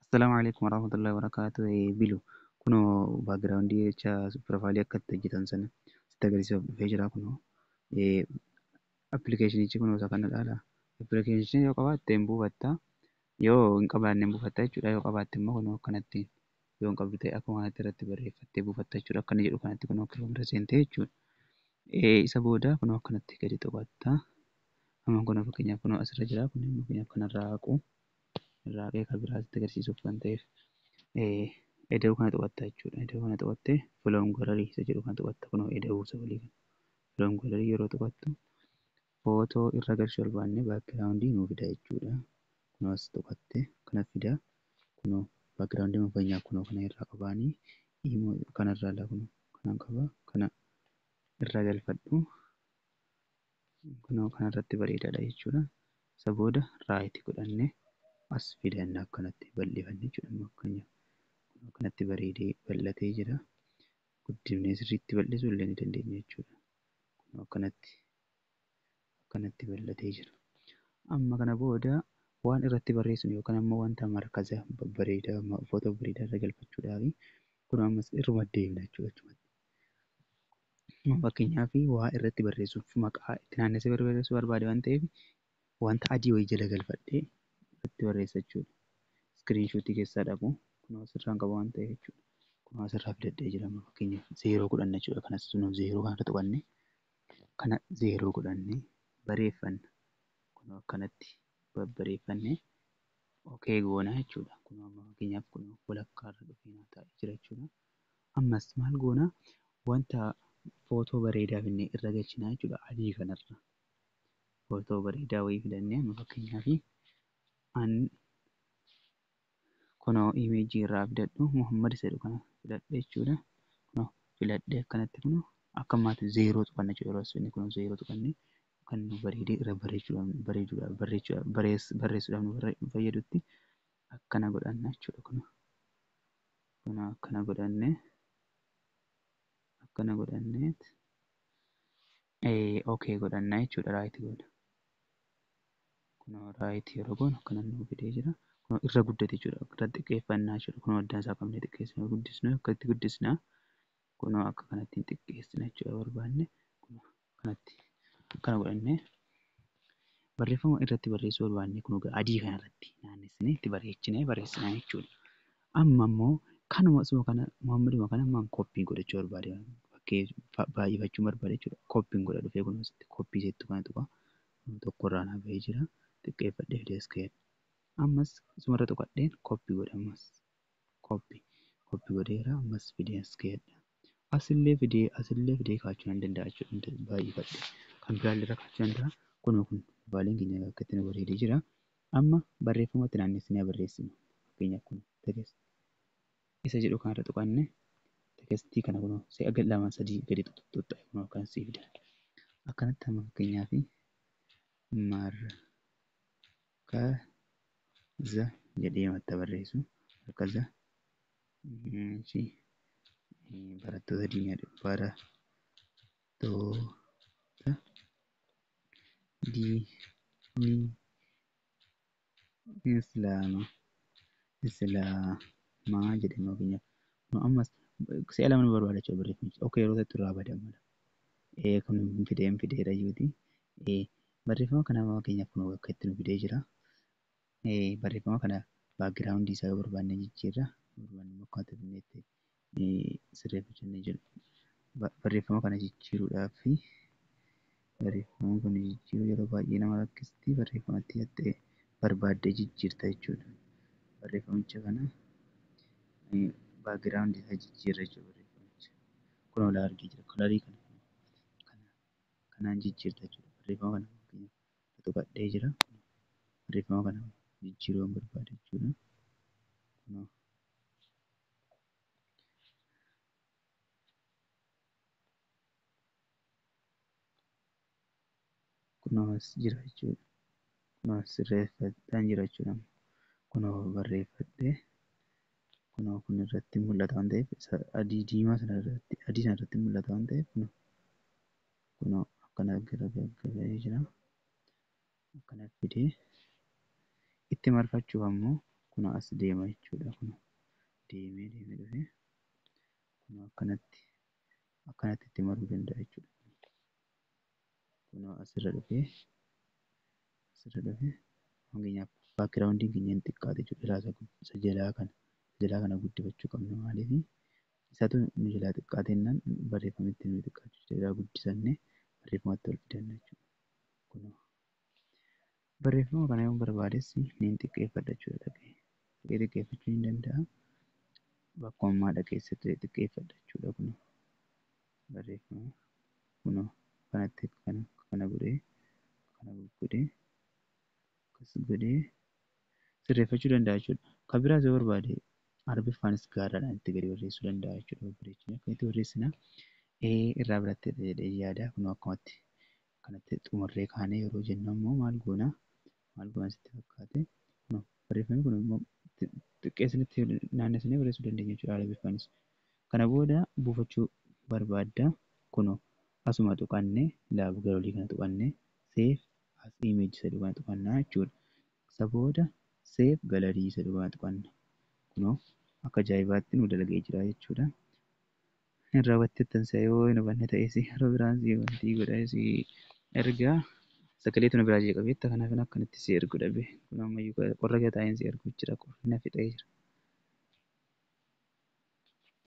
Assalamu alaikum warahmatullahi wabarakatuh. Bilu kunoo baagiraawundii jecha pirofaalii akka itti hojjetan sana sitti agarsiisuuf dhufee jira kunoo. Appilikeeshinichi kunoo isa kanadha. Appilikeeshinichi yoo qabaatte hin buufatta. Yoo hin qabaanne hin buufatta jechuudha. Yoo qabaatte immoo kunoo akkanatti yoo hin qabdu ta'e akkuma kanatti irratti barreeffattee buufatta jechuudha. Akka inni jedhu kanatti kunoo kiloomira seentee jechuudha. Isa booda kunoo akkanatti gadi tuqatta. Amma kunoo fakkeenyaaf kunoo asirra jira. Kun immoo fakkeenyaaf kanarraa haqu. Irraa haqee kan biraa sitti agarsiisuuf kan ta'eef. Eda'uu kana tuqatta jechuudha. Eda'uu kana tuqattee filoon galarii isa jedhu kana tuqatta kunoo eda'uu isa olii kana. Filoon galarii yeroo tuqattu footoo irra galchuu barbaanne baakgiraawundii nuu fida jechuudha. Kunoo as tuqattee kana fida. Kunoo baakgiraawundii fakkeenyaaf kunoo kana irraa qabaanii kanarraa laa kunoo kanaan qaba. Kana irra galfadhu. Kunoo kanarratti bareedaadha jechuudha. Isa booda raayitii godhannee as fidanna akkanatti bal'ifanne jechuudha. Fakkeenyaaf kunoo kanatti bareedee bal'atee jira. Guddifnee sirriitti bal'isuu illee ni dandeenya jechuudha. Kunoo akkanatti bal'atee jira. Amma kana booda waan irratti barreessinu yookaan ammoo wanta markaza babbareedaa footoo bareedaa irra galfachuudhaaf kun ammas irruma deemna jechuudha. Fakkeenyaaf waa irratti barreessuuf maqaa itti naannessee barreessuu barbaade waan ta'eef wanta adii wayii jala galfadhee irratti barreessa jechuudha. Iskiriinshuutii keessaa dhaqu kunoo asirraan qaba waan ta'eef jechuudha. Kunoo asirraa fidadhee jira fakkeenyaaf zeeroo godhanna jechuudha. Kanas sunoo zeeroo kanarra tuqannee kana zeeroo godhannee bareeffanna. Kunoo akkanatti babbareeffannee okee goonaa jechuudha. Kunoo amma fakkeenyaaf kunoo walakkaarra dhufee naa taa'ee jira jechuudha. Ammas maal goonaa wanta footoo bareedaa finnee irra galchinaa jechuudha. Adii kanarra footoo bareedaa wayii filannee amma fakkeenyaaf kunoo imeejii irraa fidadhu Muhammad isa jedhu kana filadhe jechuudha. Kunoo filadhee akkanatti kunoo akka ammaatti zeeroo tuqanna jechuudha. Yeroo as finne kunoo zeeroo tuqannee kan nu bareedee irra barreessuudhaaf nu fayyadutti akkana godhanna jechuudha. Kunoo akkana godhanneet okee godhanna jechuudha. Raayitii goona. Kunoo raayitii yeroo goonu akkana nu fidee jira. Kunoo irra guddate jechuudha. Irra xiqqeeffannaa jechuudha. Kunoo addaan isaa qabnee xiqqeessina guddisnu akkatti guddisna. Kunoo akka kanatti xiqqeessina jechuudha barbaanne. Kunoo kanatti akkana godhannee barreeffama irratti barreessuu barbaanne kunoo adii kanarratti naannessinee itti bareechinee barreessina jechuudha. Amma immoo kanuma osoo kana Muhammaduma kana ammaan kooppii godhachuu barbaade bakkee baay'ifachuu barbaade jechuudha. Kooppiin godha dhufee kunoo asitti kooppii jettu kana tuqa. Tokkorraa naa bahee jira. Xiqqeeffadhee fidee as ka'eera. Ammas isumarra tuqadheen kooppii godha ammas. Kooppii godheera ammas fidee as ka'eera. Asillee fidee kaachuu nan danda'a jechuudha. Baay'ifadhe kan biraallee irra kaachuu danda'a. Kunoo kun baaliin keenya akka itti nu bareedee jira. Amma barreeffamatti naannessinee barreessina. Fakkeenyaaf kun tekeest isa jedhu kanarra tuqanne tekeestii kana kunoo si'a lama sadii gadi xuxxuxxa'e kunoo akkan sii fida. Akkanatti amma fakkeenyaaf markaza jedhee mata barreessu markaza barattoota diinii islaamaa jedhee fakkeenyaaf ammas si'a lama nu barbaada jechuudha barreeffamichi. Okee yeroo ta'etti irraa bada mala. Kun fideera jiruuti. Barreeffama kana fakkeenyaaf kunoo akka itti nu fidee jira. Barreeffama kana baakgiraawundii isaa yoo barbaanne jijjiirra. Barbaanne akka itti sirreeffachuu ni jiru. Barreeffama kana jijjiiruudhaaf barreeffama kana jijjiiruu yeroo baay'ee nama rakkisti. Barreeffamatti ta'e barbaaddee jijjiirta jechuudha. Barreeffamicha kana baakgiraawundii isaa jijjiirra jechuudha barreeffamicha. Kunoo laa argee jira kalarii kanaan jijjiirta jechuudha. Barreeffama kana tuqadhee jira. Barreeffama kana jijjiiruu hin barbaade jechuudha. Kunoo as jira jechuudha. Kunoo sirreeffadhaan jira jechuudha. Kunoo barreeffadhee kunoo kun irratti mul'ata waan ta'eef adii diimaa sana irratti mul'ata waan ta'eef kunoo akkana garagalfamee jira. Akkana fidee itti marfachuuf ammoo kunoo as deema jechuudha. Kunoo deemee dhufee kunoo akkanatti itti maruu danda'a jechuudha. Kunoo asirra dhufee fakkeenyaaf baakgiraawundiin keenya hin xiqqaate jechuudha. Isa jalaa kana guddifachuu qabna. Maaliif isatu nu jalaa xiqqaate jennaan barreeffamitti nu xiqqaachuu jalaa guddisannee barreeffamatti ol fidanna jechuudha. Kunoo barreeffama kana yoo barbaades ni xiqqeeffadha jechuudha. Dhaqee xiqqeeffachuu ni danda'a. Bakkuma ammaa dhaqeessa xiqqeeffadha jechuudha. Kunoo barreeffama kunoo kanatti kana godhee akkas godhee sirreeffachuu danda'a jechuudha. Kan biraas yoo barbaade Arabiffaanis gaarraadhaan itti gadi barreessuu danda'a jechuudha. Akkamitti barreessina? Irraa barattedha jedhee yaada. Kunoo akkumatti kanatti xumurree kaanee yeroo jennu ammoo maal goona sitti fakkaate? Kunoo barreeffamni kun immoo xiqqeessinitti naannessinee barreessuu dandeenya jechuudha. Arabiffaanis. Kana booda buufachuu barbaadda. Kunoo asuma tuqannee gara olii kana tuqannee save as image jedhu kana tuqannaa jechuudha. Isa booda save gallery jedhu kana tuqanna. Kunoo akka ajaa'ibaatti nu dalagee jira jechuudha. Hin raawwatteettan yoo hin hubanne ta'es yeroo biraan wanti godhee si ergaa sagaleetu na biraa jee qabeetta kanaaf akkanatti si ergu dhabe. Kun ammayyuu qorra gataa si ergu jira qorri na fixee jira.